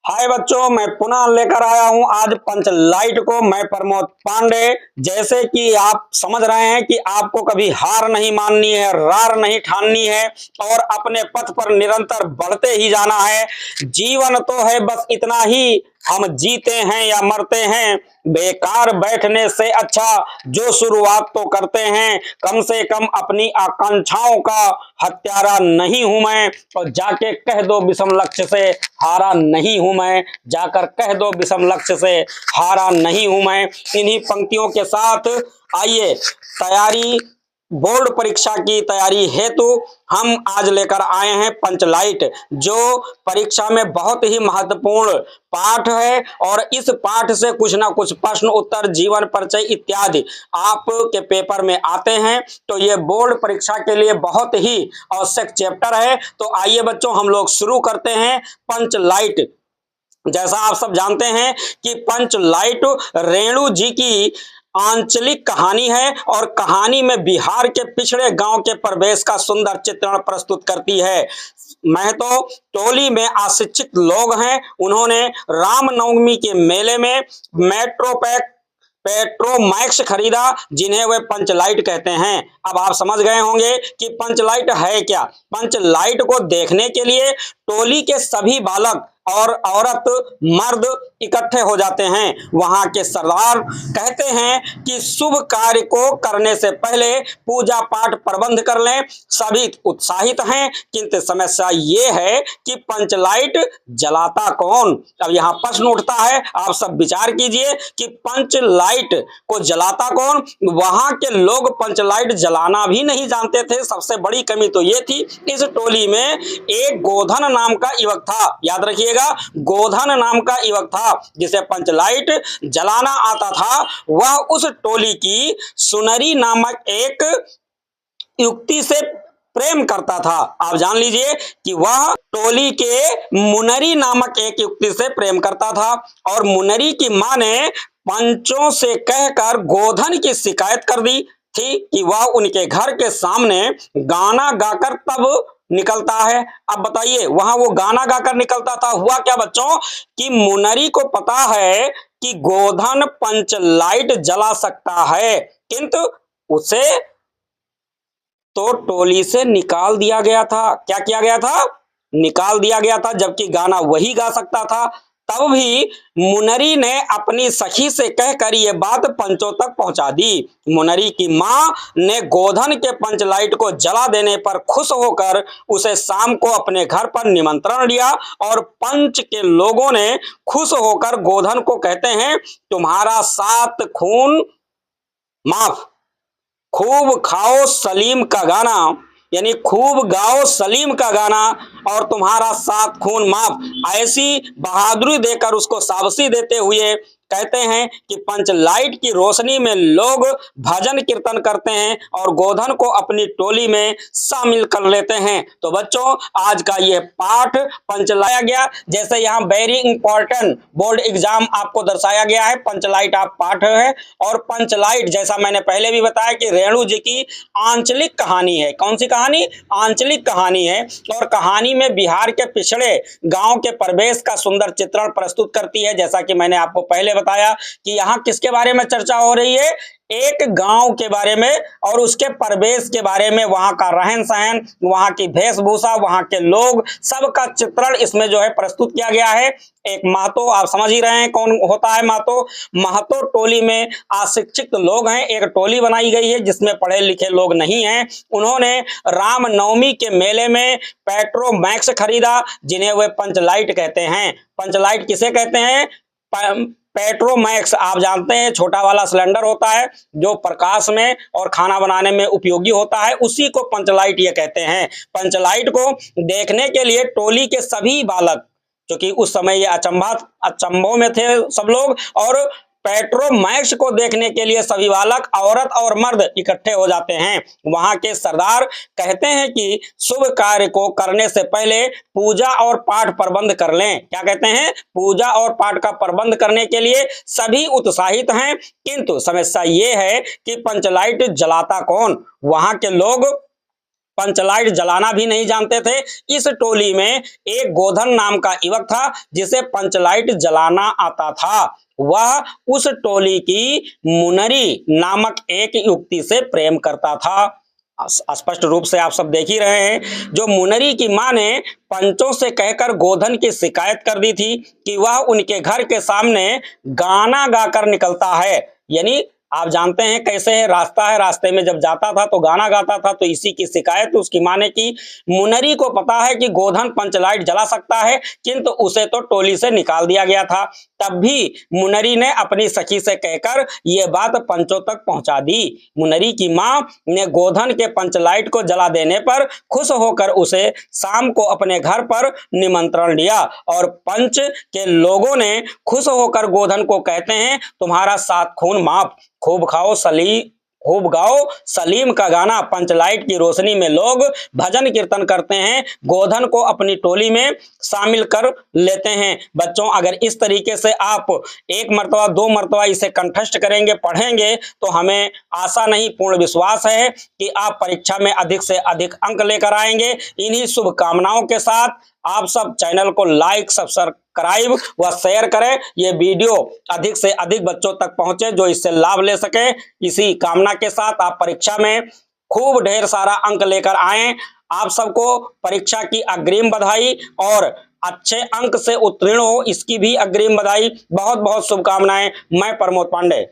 हाय बच्चों, मैं पुनः लेकर आया हूं आज पंच लाइट को। मैं प्रमोद पांडे। जैसे कि आप समझ रहे हैं कि आपको कभी हार नहीं माननी है, रार नहीं ठाननी है और अपने पथ पर निरंतर बढ़ते ही जाना है। जीवन तो है बस इतना ही, हम जीते हैं या मरते हैं। बेकार बैठने से अच्छा जो शुरुआत तो करते हैं। कम से कम अपनी आकांक्षाओं का हत्यारा नहीं हूं मैं, और जाके कह दो विषम लक्ष्य से हारा नहीं हूं मैं। जाकर कह दो विषम लक्ष्य से हारा नहीं हूं मैं। इन्हीं पंक्तियों के साथ आइए तैयारी, बोर्ड परीक्षा की तैयारी हेतु हम आज लेकर आए हैं पंचलाइट, जो परीक्षा में बहुत ही महत्वपूर्ण पाठ है। और इस पाठ से कुछ ना कुछ प्रश्न उत्तर, जीवन परिचय इत्यादि आपके पेपर में आते हैं। तो ये बोर्ड परीक्षा के लिए बहुत ही आवश्यक चैप्टर है। तो आइए बच्चों, हम लोग शुरू करते हैं पंचलाइट। जैसा आप सब जानते हैं कि पंचलाइट रेणु जी की आंचलिक कहानी है और कहानी में बिहार के पिछड़े गांव के परिवेश का सुंदर चित्रण प्रस्तुत करती है। महतो टोली में अशिक्षित लोग हैं। उन्होंने रामनवमी के मेले में पेट्रोमैक्स खरीदा, जिन्हें वे पंचलाइट कहते हैं। अब आप समझ गए होंगे कि पंचलाइट है क्या। पंचलाइट को देखने के लिए टोली के सभी बालक और औरत मर्द इकट्ठे हो जाते हैं। वहां के सरदार कहते हैं कि शुभ कार्य को करने से पहले पूजा पाठ प्रबंध कर लें। सभी उत्साहित हैं, किंतु समस्या ये है कि पंचलाइट जलाता कौन। अब यहाँ प्रश्न उठता है, आप सब विचार कीजिए कि पंचलाइट को जलाता कौन। वहां के लोग पंचलाइट जलाना भी नहीं जानते थे। सबसे बड़ी कमी तो ये थी, इस टोली में एक गोधन नाम का युवक था। याद रखिएगा, गोधन नाम का युवक था जिसे पंचलाइट जलाना आता था। वह उस टोली की सुनरी नामक एक युवती से प्रेम करता था। आप जान लीजिए कि वह टोली के मुनरी नामक एक युवती से प्रेम करता था और मुनरी की मां ने पंचों से कहकर गोधन की शिकायत कर दी थी कि वह उनके घर के सामने गाना गाकर तब निकलता है। अब बताइए, वहां वो गाना गाकर निकलता था। हुआ क्या बच्चों कि मुनरी को पता है कि गोधन पंचलाइट जला सकता है, किंतु उसे तो टोली से निकाल दिया गया था। क्या किया गया था? निकाल दिया गया था, जबकि गाना वही गा सकता था। तब भी मुनरी ने अपनी सखी से कहकर ये बात पंचों तक पहुंचा दी। मुनरी की मां ने गोधन के पंचलाइट को जला देने पर खुश होकर उसे शाम को अपने घर पर निमंत्रण दिया और पंच के लोगों ने खुश होकर गोधन को कहते हैं, तुम्हारा 7 खून माफ, खूब खाओ सलीम का गाना, यानी खूब गाओ सलीम का गाना और तुम्हारा 7 खून माफ। ऐसी बहादुरी देकर उसको शाबाशी देते हुए कहते हैं कि पंचलाइट की रोशनी में लोग भजन कीर्तन करते हैं और गोधन को अपनी टोली में शामिल कर लेते हैं। तो बच्चों, आज का ये पाठ पंचलाया गया। जैसे यहाँ वेरी इंपॉर्टेंट बोर्ड एग्जाम आपको दर्शाया गया है, पंचलाइट आप पाठ है। और पंचलाइट, जैसा मैंने पहले भी बताया कि रेणु जी की आंचलिक कहानी है। कौन सी कहानी? आंचलिक कहानी है। और कहानी में बिहार के पिछड़े गांव के परिवेश का सुंदर चित्रण प्रस्तुत करती है। जैसा कि मैंने आपको पहले बताया कि यहाँ किसके बारे में चर्चा हो रही है? एक गांव के बारे में और उसके परिवेश के बारे में, वहां का रहन सहन, वहां की वेशभूषा, वहां के लोग, सबका चित्रण इसमें जो है प्रस्तुत किया गया है। एक महतो, आप समझ ही रहे हैं कौन होता है महतो। महतो टोली में अशिक्षित लोग हैं। एक टोली बनाई गई है जिसमें पढ़े लिखे लोग नहीं हैं। उन्होंने रामनवमी के मेले में पेट्रोमैक्स खरीदा, जिन्हें वे पंचलाइट कहते हैं। पंचलाइट किसे कहते हैं? पेट्रोमैक्स आप जानते हैं, छोटा वाला सिलेंडर होता है जो प्रकाश में और खाना बनाने में उपयोगी होता है, उसी को पंचलाइट ये कहते हैं। पंचलाइट को देखने के लिए टोली के सभी बालक, क्योंकि उस समय ये अचंभों में थे सब लोग, और पेट्रोमैक्स को देखने के लिए सभी बालक, औरत और मर्द इकट्ठे हो जाते हैं। वहां के सरदार कहते हैं कि शुभ कार्य को करने से पहले पूजा और पाठ प्रबंध कर लें। क्या कहते हैं? पूजा और पाठ का प्रबंध करने के लिए सभी उत्साहित हैं, किंतु समस्या ये है कि पंचलाइट जलाता कौन। वहां के लोग पंचलाइट जलाना भी नहीं जानते थे। इस टोली में एक गोधन नाम का युवक था जिसे पंचलाइट जलाना आता था। वह उस टोली की मुनरी नामक एक युवती से प्रेम करता था। स्पष्ट रूप से आप सब देख ही रहे हैं। जो मुनरी की मां ने पंचों से कहकर गोधन की शिकायत कर दी थी कि वह उनके घर के सामने गाना गाकर निकलता है, यानी आप जानते हैं कैसे है, रास्ते में जब जाता था तो गाना गाता था, तो इसी की शिकायत उसकी मां ने की। मुनरी को पता है कि गोधन पंचलाइट जला सकता है, किंतु उसे तो टोली से निकाल दिया गया था। तब भी मुनरी ने अपनी सखी से कहकर यह बात पंचों तक पहुंचा दी। मुनरी की मां ने गोधन के पंचलाइट को जला देने पर खुश होकर उसे शाम को अपने घर पर निमंत्रण दिया और पंच के लोगों ने खुश होकर गोधन को कहते हैं, तुम्हारा 7 खून माफ, खूब गाओ सलीम का गाना। पंचलाइट की रोशनी में लोग भजन कीर्तन करते हैं, गोधन को अपनी टोली में शामिल कर लेते हैं। बच्चों, अगर इस तरीके से आप 1 मरतबा 2 मरतबा इसे कंठस्थ करेंगे, पढ़ेंगे, तो हमें आशा नहीं पूर्ण विश्वास है कि आप परीक्षा में अधिक से अधिक अंक लेकर आएंगे। इन्हीं शुभकामनाओं के साथ आप सब चैनल को लाइक, सब्सक्राइब व शेयर करें। ये वीडियो अधिक से अधिक बच्चों तक पहुंचे जो इससे लाभ ले सके। इसी कामना के साथ आप परीक्षा में खूब ढेर सारा अंक लेकर आएं। आप सबको परीक्षा की अग्रिम बधाई और अच्छे अंक से उत्तीर्ण हो इसकी भी अग्रिम बधाई। बहुत बहुत शुभकामनाएं। मैं प्रमोद पांडे।